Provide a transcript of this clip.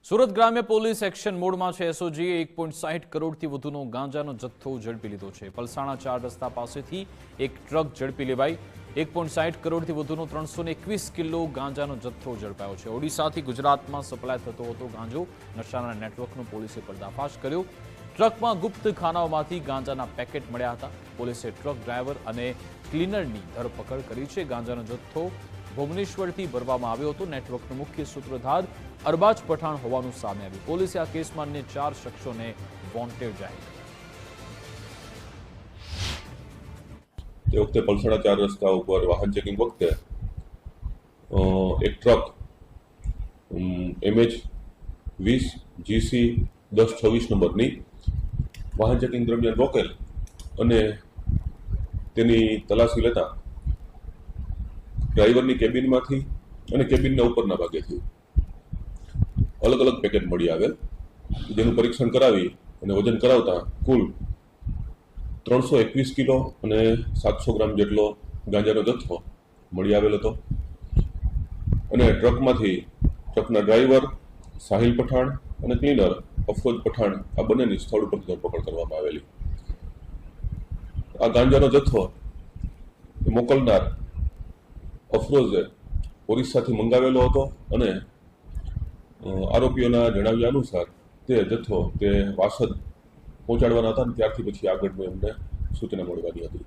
સુરત ગ્રામ્ય police action મોડમાં છે। એસઓજીએ 1.60 કરોડથી વધુનો ગાંજાનો જથ્થો ઝડપી લીધો છે। પલસાણા 4 રસ્તા પાસેથી એક ટ્રક ઝડપી લેવાઈ 1.60 કરોડથી વધુનો 321 કિલો ગાંજાનો જથ્થો ઝડપાયો છે। ઓડિશાથી ગુજરાતમાં સપ્લાય થતો હતો ગાંજો। નશાના નેટવર્કનો પોલીસે પર્દાફાશ કર્યો। ટ્રકમાં ગુપ્ત ખાનાઓમાંથી ગાંજાના પેકેટ મળ્યા હતા। પોલીસે ટ્રક ડ્રાઈવર અને ક્લીનરની ધરપકડ કરી છે। ગાંજાનો જથ્થો ભુવનેશ્વરથી ભરવામાં આવ્યો હતો। નેટવર્કનો મુખ્ય સૂત્રધાર અરબાજ પઠાણ હોવાનું સામે આવ્યું। પોલીસે આ કેસમાં અન્ય 4 શખ્સોને વોન્ટેડ જાહેર કર્યા। તે વખતે પલસાણા 4 રસ્તા ઉપર વાહન ચેકિંગ વખતે એક ટ્રક MH20 GC 1026 નંબરની વાહન ચેકિંગ દરમિયાન રોકેલ અને તેની તલાશી લેતા ડ્રાઈવરની કેબિનમાંથી અને કેબિનના ઉપરના ભાગેથી અલગ અલગ પેકેટ મળી આવેલ, જેનું પરીક્ષણ કરાવી અને વજન કરાવતા કુલ 321 કિલો અને 700 ગ્રામ જેટલો ગાંજાનો જથ્થો મળી આવેલ હતો અને ટ્રકના ડ્રાઈવર સાહિલ પઠાણ અને ક્લીનર અફરોજ પઠાણ આ બંનેની સ્થળ ઉપર ધરપકડ કરવામાં આવેલી। આ ગાંજાનો જથ્થો મોકલનાર અફરોઝે ઓરિસ્સાથી મંગાવેલો હતો અને આરોપીઓના જણાવ્યા અનુસાર તે જથ્થો તે વાસદ પહોંચાડવાના હતા અને ત્યારથી પછી આગળનું એમને સૂચના મળવાની હતી।